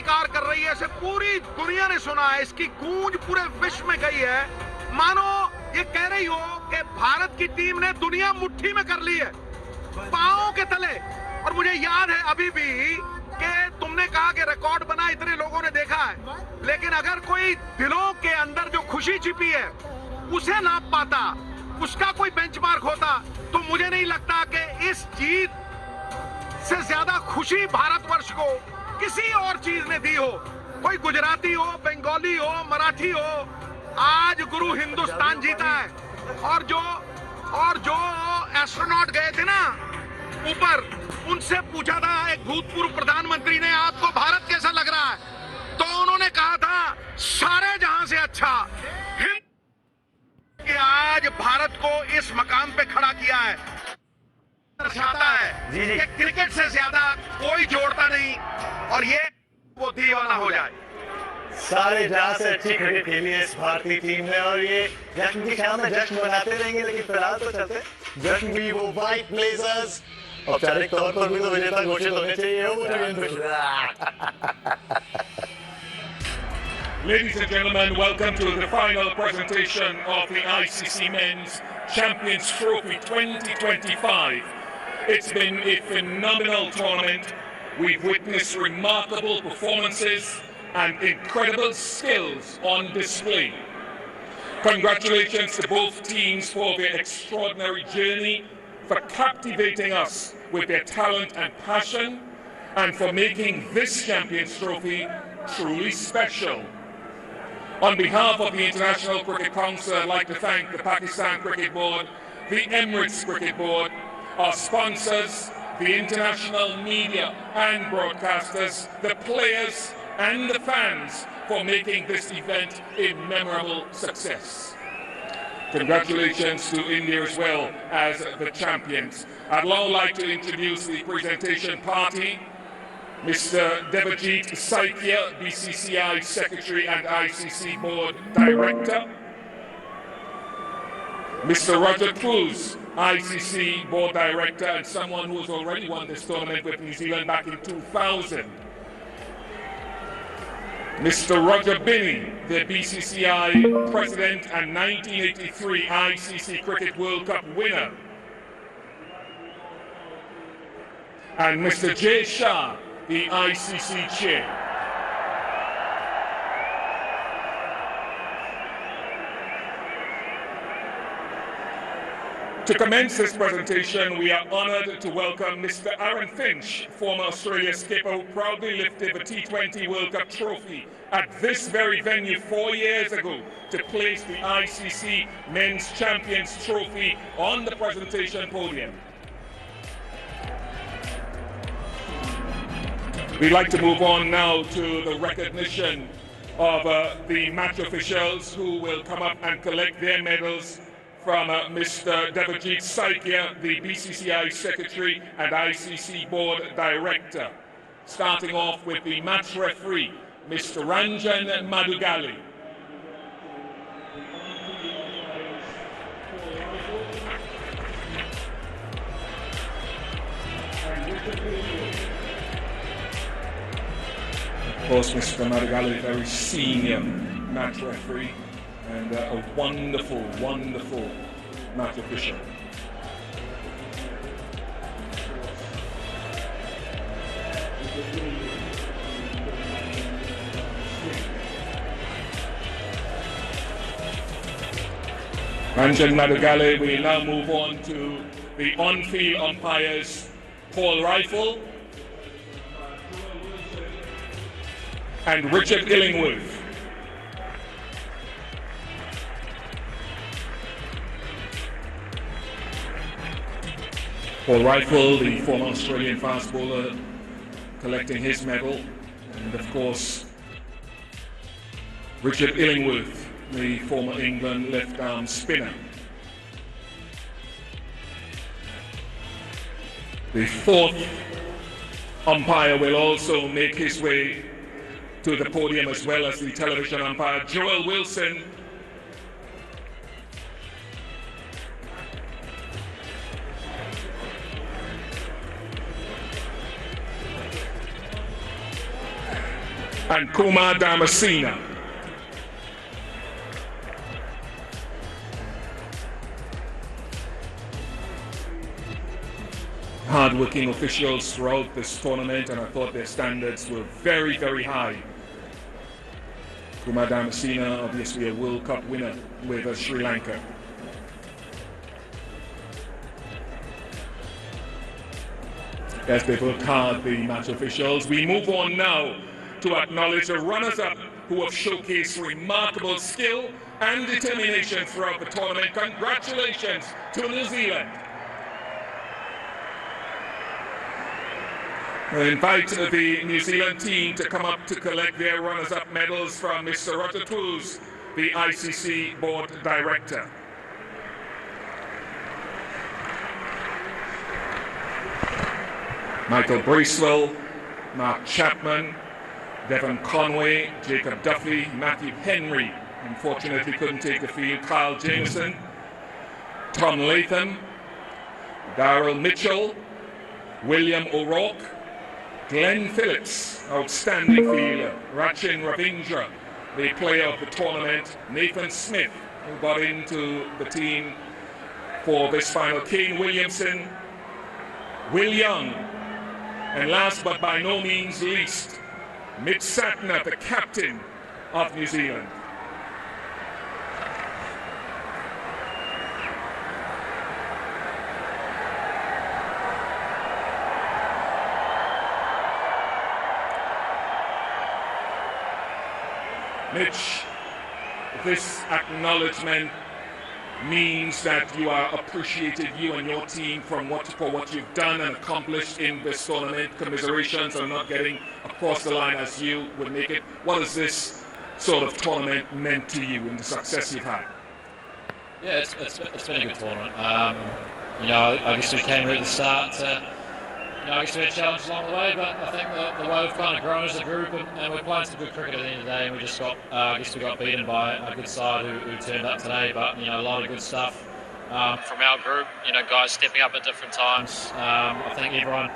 स्वीकार कर रही है, इसे पूरी दुनिया ने सुना है, इसकी गूंज पूरे विश्व में गई है। मानो ये कह रही हो कि भारत की टीम ने दुनिया मुट्ठी में कर ली है, पांवों के तले। और मुझे याद है अभी भी कि तुमने कहा कि रिकॉर्ड बना, इतने लोगों ने देखा है, लेकिन अगर कोई दिलों के अंदर जो खुशी छिपी है उसे नाप पाता, उसका कोई बेंचमार्क होता, तो मुझे नहीं लगता कि इस जीत से ज्यादा खुशी भारतवर्ष को किसी और चीज ने दी हो। कोई गुजराती हो, बंगाली हो, मराठी हो, आज गुरु हिंदुस्तान जीता है। और जो एस्ट्रोनॉट गए थे ना ऊपर, उनसे पूछा था एक भूतपूर्व प्रधानमंत्री ने, आपको भारत कैसा लग रहा है? तो उन्होंने कहा था सारे जहां से अच्छा हिंद, कि आज भारत को इस मकाम पे खड़ा किया है, दर्शाता है कि क्रिकेट से ज्यादा कोई जोड़ता नहीं, और ये वो दीवाना हो जाए। सारे जहां से अच्छी क्रिकेट खेली है इस भारतीय टीम ने, और ये जश्न की शाम में जश्न मनाते रहेंगे, लेकिन फिलहाल तो चलते जश्न भी वो व्हाइट ब्लेजर्स औपचारिक तौर पर भी तो विजेता घोषित होने चाहिए। Ladies and gentlemen, welcome to the final presentation of the ICC Men's Champions Trophy 2025. It's been a phenomenal tournament. We've witnessed remarkable performances and incredible skills on display. Congratulations to both teams for their extraordinary journey, for captivating us with their talent and passion, and for making this Champions Trophy truly special. On behalf of the International Cricket Council, I'd like to thank the Pakistan Cricket Board, the Emirates Cricket Board, our sponsors, the international media and broadcasters, the players and the fans for making this event a memorable success. Congratulations to India as well as the champions. I'd now like to introduce the presentation party. Mr. Devajit Saikia, BCCI Secretary and ICC Board Director. Mr. Roger Cruz, ICC Board Director, and someone who has already won this tournament with New Zealand back in 2000. Mr. Roger Binney, the BCCI President and 1983 ICC Cricket World Cup winner. And Mr. Jay Shah, the ICC Chair. To commence this presentation, we are honoured to welcome Mr. Aaron Finch, former Australia skipper who proudly lifted the T20 World Cup trophy at this very venue 4 years ago to place the ICC Men's Champions Trophy on the presentation podium. We'd like to move on now to the recognition of the match officials who will come up and collect their medals from Mr. Devajit Saikia, the BCCI Secretary and ICC Board Director. Starting off with the match referee, Mr. Ranjan Madugali. Of course, Mr. Madugali, very senior match referee and a wonderful, wonderful match official. Ranjan Madugali, we now move on to the on-field umpires, Paul Rifle and Richard Illingworth. Paul Rifle, the former Australian fast bowler, collecting his medal, and of course Richard Illingworth, the former England left-arm spinner. The fourth umpire will also make his way to the podium, as well as the television umpire, Joel Wilson. and Kumar Damasina. Hard-working officials throughout this tournament, and I thought their standards were very, very high. Kumar Damasina, obviously a World Cup winner with Sri Lanka. As they've worked hard, the match officials. We move on now to acknowledge the runners-up who have showcased remarkable skill and determination throughout the tournament. Congratulations to New Zealand. I invite the New Zealand team to come up to collect their runners-up medals from Mr. Rotatuz, the ICC board director. Michael Bracewell, Mark Chapman, Devon Conway, Jacob Duffy, Matthew Henry, unfortunately couldn't take the field, Kyle Jameson, Tom Latham, Darrell Mitchell, William O'Rourke, Glenn Phillips, outstanding fielder, Rachin Ravindra, the player of the tournament, Nathan Smith, who got into the team for this final, Kane Williamson, Will Young, and last but by no means least, Mitch Satner, the captain of New Zealand. Mitch, this acknowledgement means that you are appreciated, you and your team, for what you've done and accomplished in this tournament. Commiserations on not getting across the line as you would make it. What has this sort of tournament meant to you and the success you've had? Yeah, it's been a good tournament. I guess we came here at the start. I guess we had challenges along the way, but I think the way we've kind of grown as a group, and we're playing some good cricket at the end of the day, and we just got, we got beaten by a good side who turned up today. But a lot of good stuff from our group. Guys stepping up at different times. I think everyone,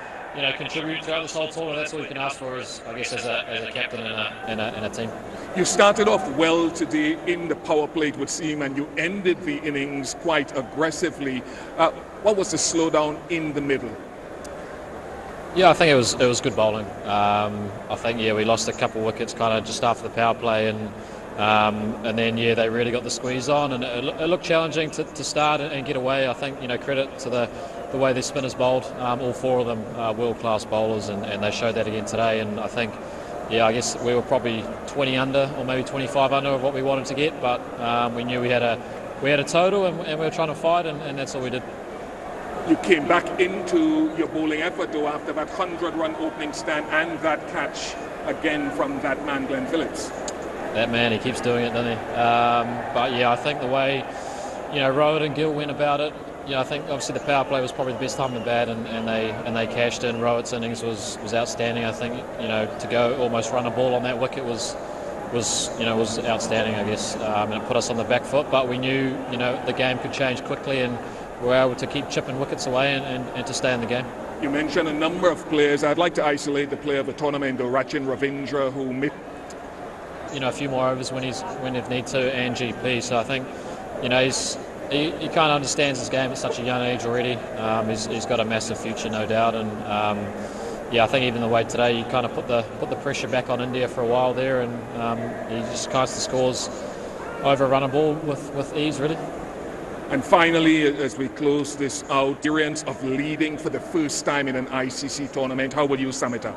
contributed throughout this whole tournament. That's all you can ask for, as a captain and a team. You started off well today in the power play, it would seem, and you ended the innings quite aggressively. What was the slowdown in the middle? Yeah, I think it was good bowling. I think we lost a couple of wickets kind of just after the power play, and then they really got the squeeze on, and it looked challenging to start and get away. I think credit to the way the spinners bowled. All four of them are world-class bowlers, and they showed that again today. And I think I guess we were probably 20 under or maybe 25 under of what we wanted to get, but we knew we had a total, and we were trying to fight, and that's all we did. You came back into your bowling effort, though, after that 100-run opening stand and that catch again from that man, Glenn Phillips. That man, he keeps doing it, doesn't he? But I think the way Rohit and Gill went about it, I think obviously the power play was probably the best time in the bat, and they cashed in. Rohit's innings was outstanding. I think to go almost run a ball on that wicket was outstanding, I guess, and it put us on the back foot. But we knew the game could change quickly, and we were able to keep chipping wickets away and to stay in the game. You mentioned a number of players. I'd like to isolate the player of the tournament, Rachin Ravindra, who missed a few more overs when they need to, and GP. So I think he kind of understands his game at such a young age already. He's got a massive future, no doubt. And I think even the way today, you kind of put the pressure back on India for a while there, and he just kind of scores over a run a ball with ease, really. And finally, as we close this out, experience of leading for the first time in an ICC tournament, how would you sum it up?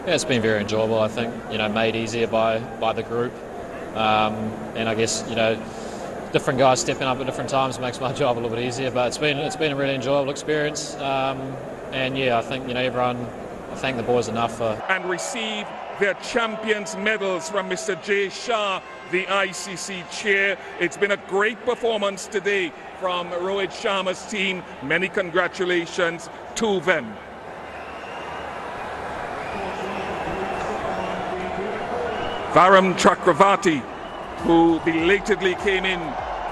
Yeah, it's been very enjoyable. I think made easier by the group, and I guess different guys stepping up at different times makes my job a little bit easier. But it's been a really enjoyable experience, and I think everyone. I thank the boys enough for and receive their champions medals from Mr. J. Shah, the ICC chair. It's been a great performance today from Rohit Sharma's team. Many congratulations to them. Varam Chakravarti, who belatedly came in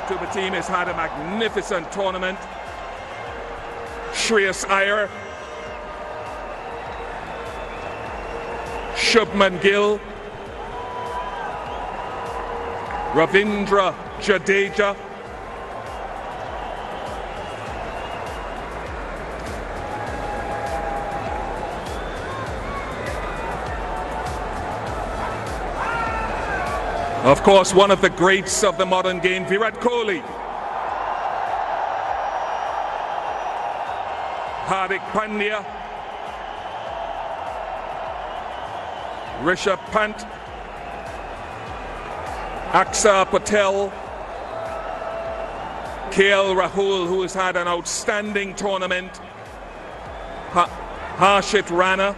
to the team, has had a magnificent tournament. Shreyas Iyer, Shubman Gill, Ravindra Jadeja. Of course, one of the greats of the modern game, Virat Kohli. Hardik Pandya. Rishabh Pant. Akshar Patel. KL Rahul, who has had an outstanding tournament. Harshit Rana.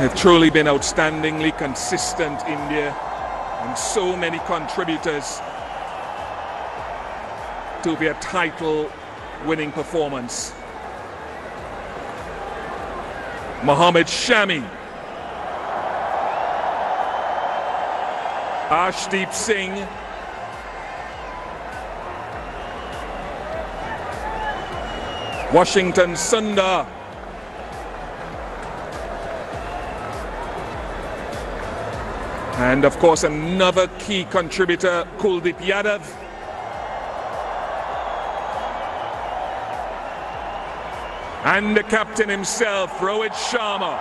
They've truly been outstandingly consistent, India, and so many contributors to their title-winning performance. Mohammad Shami, Arshdeep Singh, Washington Sundar, and of course another key contributor, Kuldeep Yadav. And the captain himself, Rohit Sharma.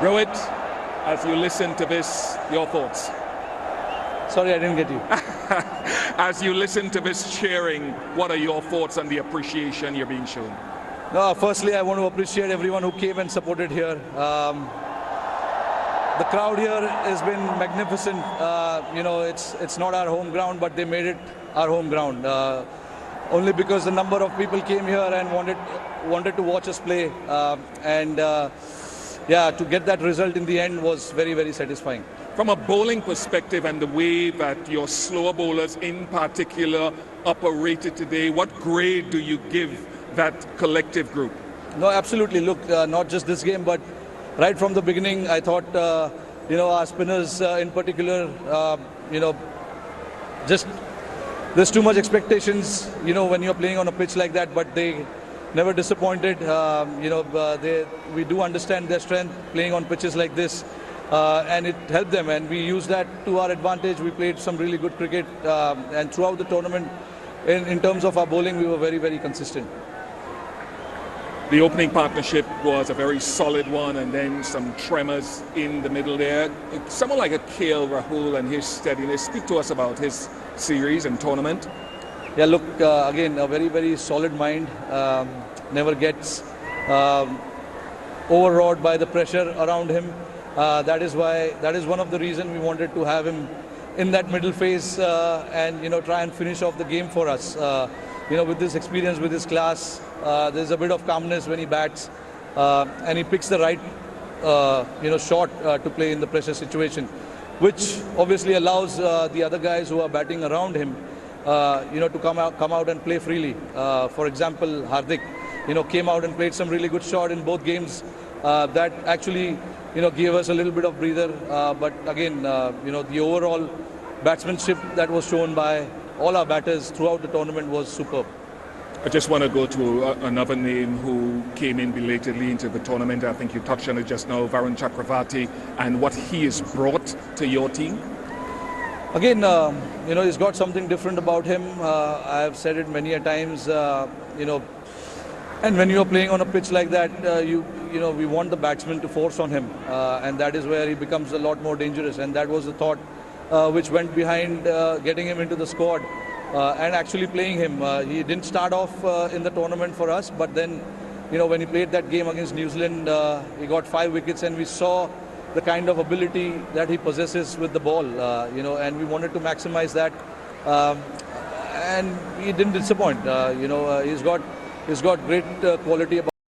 Rohit, as you listen to this, your thoughts? Sorry, I didn't get you. As you listen to this cheering, what are your thoughts on the appreciation you're being shown? No, firstly, I want to appreciate everyone who came and supported here. The crowd here has been magnificent. It's not our home ground, but they made it our home ground. Only because the number of people came here and wanted to watch us play. To get that result in the end was very, very satisfying. From a bowling perspective and the way that your slower bowlers in particular operated today, what grade do you give that collective group? No, absolutely. Look, not just this game, but right from the beginning, I thought, our spinners in particular, just there's too much expectations, when you're playing on a pitch like that, but they never disappointed. We do understand their strength playing on pitches like this, and it helped them, and we used that to our advantage. We played some really good cricket, and throughout the tournament, in terms of our bowling, we were very, very consistent. The opening partnership was a very solid one, and then some tremors in the middle there. Someone like a KL Rahul and his steadiness. Speak to us about his series and tournament. Yeah, look, again, a very, very solid mind. Never gets overawed by the pressure around him. That is one of the reasons we wanted to have him in that middle phase and try and finish off the game for us. With this experience, with his class, there's a bit of calmness when he bats, and he picks the right shot to play in the pressure situation, which obviously allows the other guys who are batting around him to come out and play freely. For example, Hardik, came out and played some really good shot in both games. That actually, gave us a little bit of breather. But again, the overall batsmanship that was shown by all our batters throughout the tournament was superb. I just want to go to another name who came in belatedly into the tournament. I think you touched on it just now, Varun Chakravarti, and what he has brought to your team. Again, he's got something different about him. I've said it many a times, and when you're playing on a pitch like that, we want the batsman to force on him, and that is where he becomes a lot more dangerous. And that was the thought which went behind getting him into the squad and actually playing him. He didn't start off in the tournament for us, but then, when he played that game against New Zealand, he got 5 wickets, and we saw the kind of ability that he possesses with the ball, and we wanted to maximize that, and he didn't disappoint. He's got great quality about